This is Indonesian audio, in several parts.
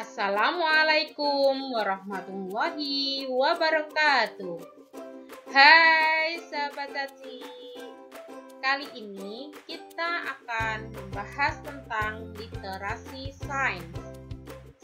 Assalamualaikum warahmatullahi wabarakatuh. Hai sahabat Caci, kali ini kita akan membahas tentang literasi sains,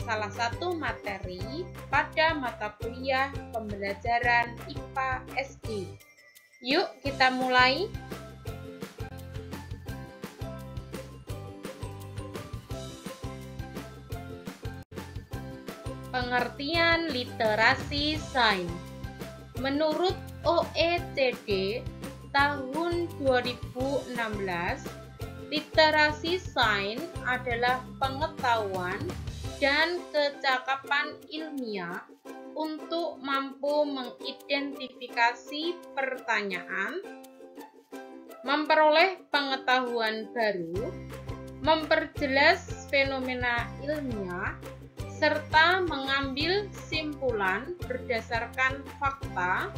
salah satu materi pada mata kuliah pembelajaran IPA SD. Yuk kita mulai. Pengertian literasi sains. Menurut OECD tahun 2016, literasi sains adalah pengetahuan dan kecakapan ilmiah untuk mampu mengidentifikasi pertanyaan, memperoleh pengetahuan baru, memperjelas fenomena ilmiah, serta mengambil simpulan berdasarkan fakta,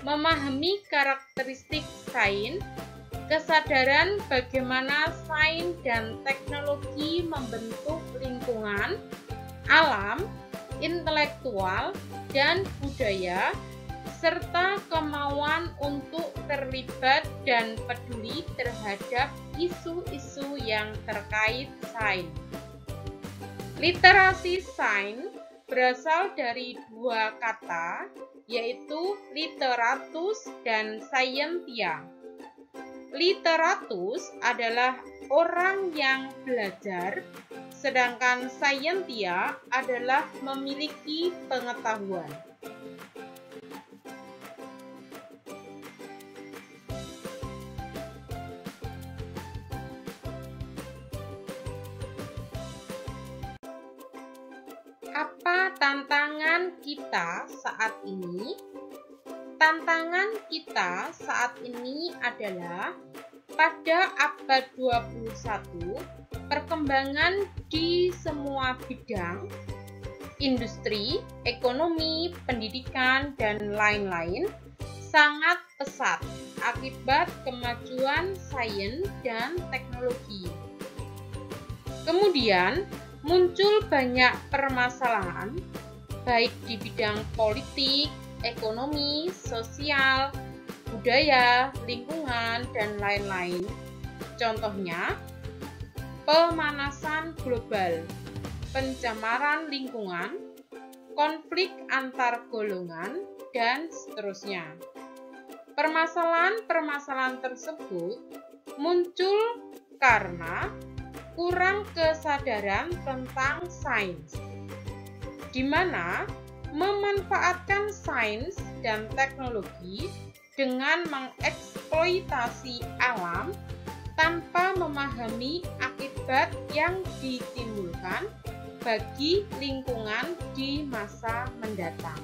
memahami karakteristik sains, kesadaran bagaimana sains dan teknologi membentuk lingkungan, alam, intelektual, dan budaya, serta kemauan untuk terlibat dan peduli terhadap isu-isu yang terkait sains. Literasi sains berasal dari dua kata, yaitu literatus dan scientia. Literatus adalah orang yang belajar, sedangkan scientia adalah memiliki pengetahuan. Apa tantangan kita saat ini? Tantangan kita saat ini adalah pada abad 21, perkembangan di semua bidang, industri, ekonomi, pendidikan, dan lain-lain sangat pesat akibat kemajuan sains dan teknologi. Kemudian, muncul banyak permasalahan, baik di bidang politik, ekonomi, sosial, budaya, lingkungan, dan lain-lain. Contohnya, pemanasan global, pencemaran lingkungan, konflik antar golongan, dan seterusnya. Permasalahan-permasalahan tersebut muncul karena kurang kesadaran tentang sains, di mana memanfaatkan sains dan teknologi dengan mengeksploitasi alam tanpa memahami akibat yang ditimbulkan bagi lingkungan di masa mendatang.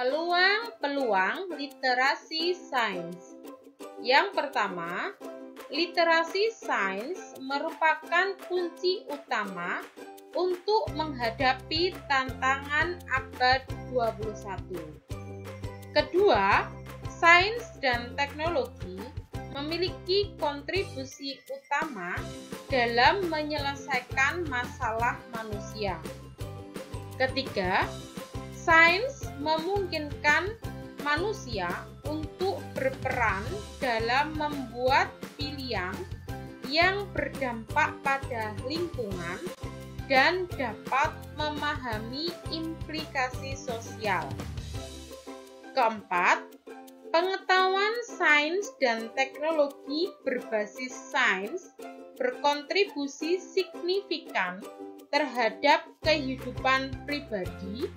Peluang-peluang literasi sains. Yang pertama, literasi sains merupakan kunci utama untuk menghadapi tantangan abad 21. Kedua, sains dan teknologi memiliki kontribusi utama dalam menyelesaikan masalah manusia. Ketiga, sains memungkinkan manusia untuk berperan dalam membuat pilihan yang berdampak pada lingkungan dan dapat memahami implikasi sosial. Keempat, pengetahuan sains dan teknologi berbasis sains berkontribusi signifikan terhadap kehidupan pribadi,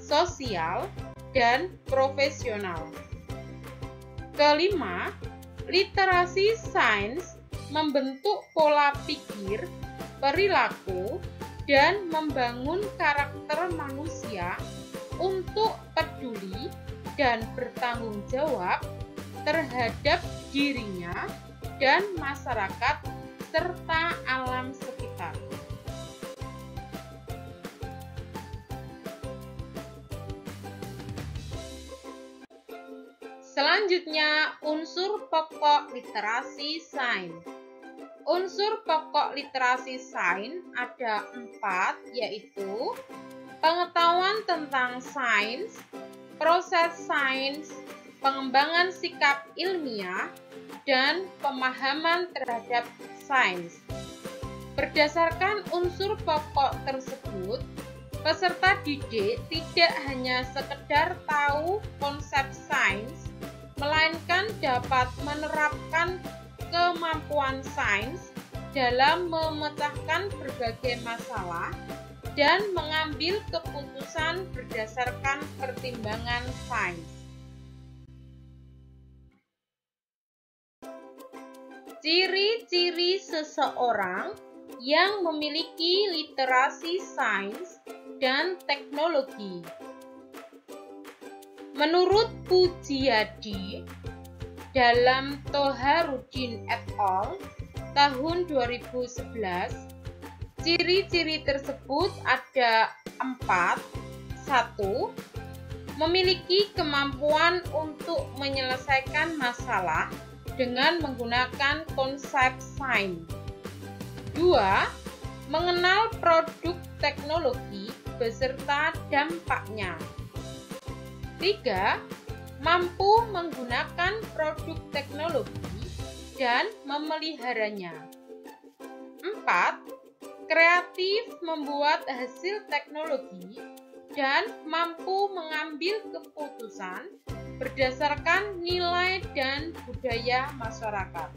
sosial, dan profesional. Kelima, literasi sains membentuk pola pikir, perilaku, dan membangun karakter manusia untuk peduli dan bertanggung jawab terhadap dirinya dan masyarakat serta alam sekitar. Selanjutnya, unsur pokok literasi sains. Unsur pokok literasi sains ada 4, yaitu pengetahuan tentang sains, proses sains, pengembangan sikap ilmiah, dan pemahaman terhadap sains. Berdasarkan unsur pokok tersebut, peserta didik tidak hanya sekedar tahu konsep sains, melainkan dapat menerapkan kemampuan sains dalam memecahkan berbagai masalah dan mengambil keputusan berdasarkan pertimbangan sains. Ciri-ciri seseorang yang memiliki literasi sains dan teknologi. Menurut Pujiadi, dalam Toharudin et al. Tahun 2011, ciri-ciri tersebut ada 4. 1. Memiliki kemampuan untuk menyelesaikan masalah dengan menggunakan konsep sains. 2. Mengenal produk teknologi beserta dampaknya. 3. Mampu menggunakan produk teknologi dan memeliharanya. 4. Kreatif membuat hasil teknologi dan mampu mengambil keputusan berdasarkan nilai dan budaya masyarakat.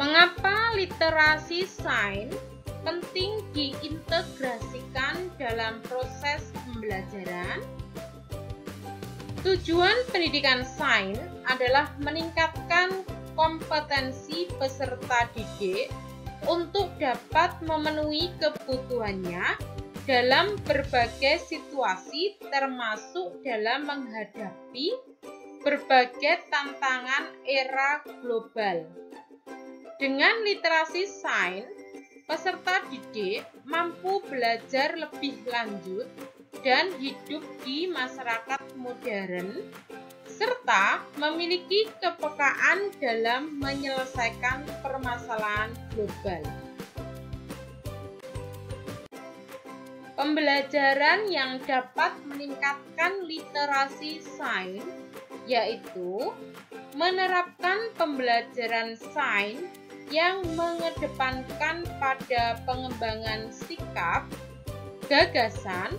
Mengapa literasi sains penting diintegrasikan dalam proses pembelajaran? Tujuan pendidikan sains adalah meningkatkan kompetensi peserta didik untuk dapat memenuhi kebutuhannya dalam berbagai situasi, termasuk dalam menghadapi berbagai tantangan era global. Dengan literasi sains, peserta didik mampu belajar lebih lanjut dan hidup di masyarakat modern, serta memiliki kepekaan dalam menyelesaikan permasalahan global. Pembelajaran yang dapat meningkatkan literasi sains yaitu menerapkan pembelajaran sains yang mengedepankan pada pengembangan sikap, gagasan,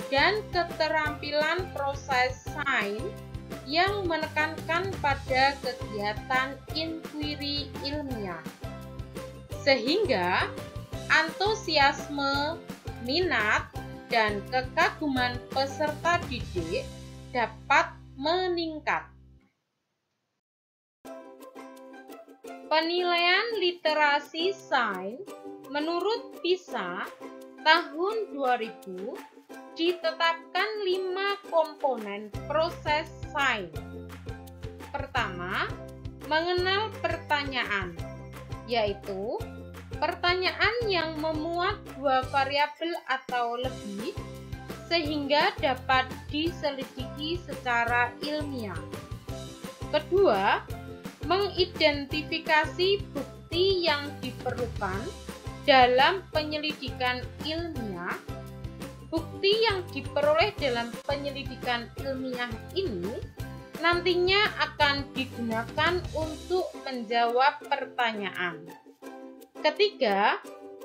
dan keterampilan proses sains yang menekankan pada kegiatan inquiry ilmiah, sehingga antusiasme, minat, dan kekaguman peserta didik dapat meningkat. Penilaian literasi sains menurut PISA tahun 2000 ditetapkan 5 komponen proses sains. Pertama, mengenal pertanyaan, yaitu pertanyaan yang memuat 2 variabel atau lebih sehingga dapat diselidiki secara ilmiah. Kedua, mengidentifikasi bukti yang diperlukan dalam penyelidikan ilmiah. Bukti yang diperoleh dalam penyelidikan ilmiah ini nantinya akan digunakan untuk menjawab pertanyaan. Ketiga,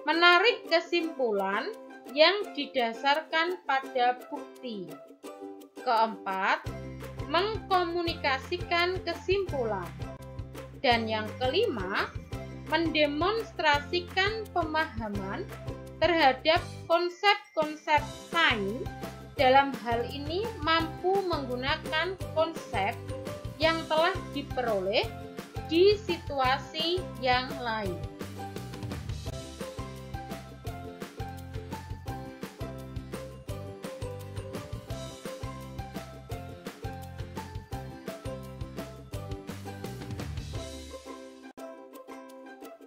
menarik kesimpulan yang didasarkan pada bukti. Keempat, mengkomunikasikan kesimpulan. Dan yang kelima, mendemonstrasikan pemahaman terhadap konsep-konsep sains. Dalam hal ini mampu menggunakan konsep yang telah diperoleh di situasi yang lain.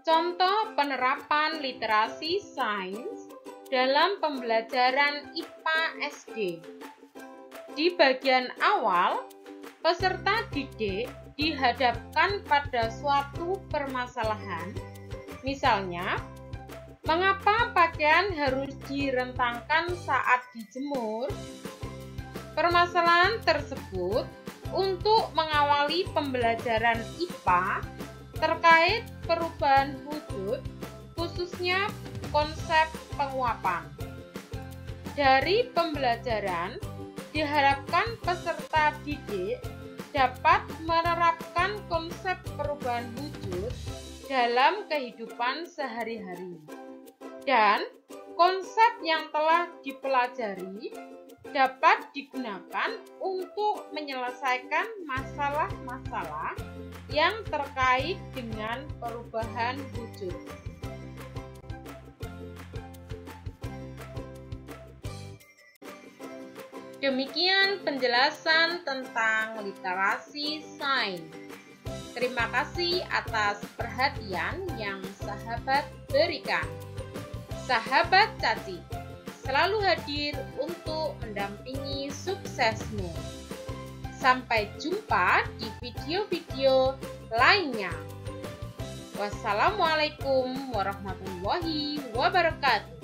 Contoh penerapan literasi sains dalam pembelajaran IPA SD. Di bagian awal, peserta didik dihadapkan pada suatu permasalahan, misalnya, mengapa pakaian harus direntangkan saat dijemur? Permasalahan tersebut untuk mengawali pembelajaran IPA terkait perubahan wujud, khususnya konsep penguapan. Dari pembelajaran, diharapkan peserta didik dapat menerapkan konsep perubahan wujud dalam kehidupan sehari-hari. Dan konsep yang telah dipelajari dapat digunakan untuk menyelesaikan masalah-masalah yang terkait dengan perubahan wujud. Demikian penjelasan tentang literasi sains. Terima kasih atas perhatian yang sahabat berikan. Sahabat Caci selalu hadir untuk mendampingi suksesmu. Sampai jumpa di video-video lainnya. Wassalamualaikum warahmatullahi wabarakatuh.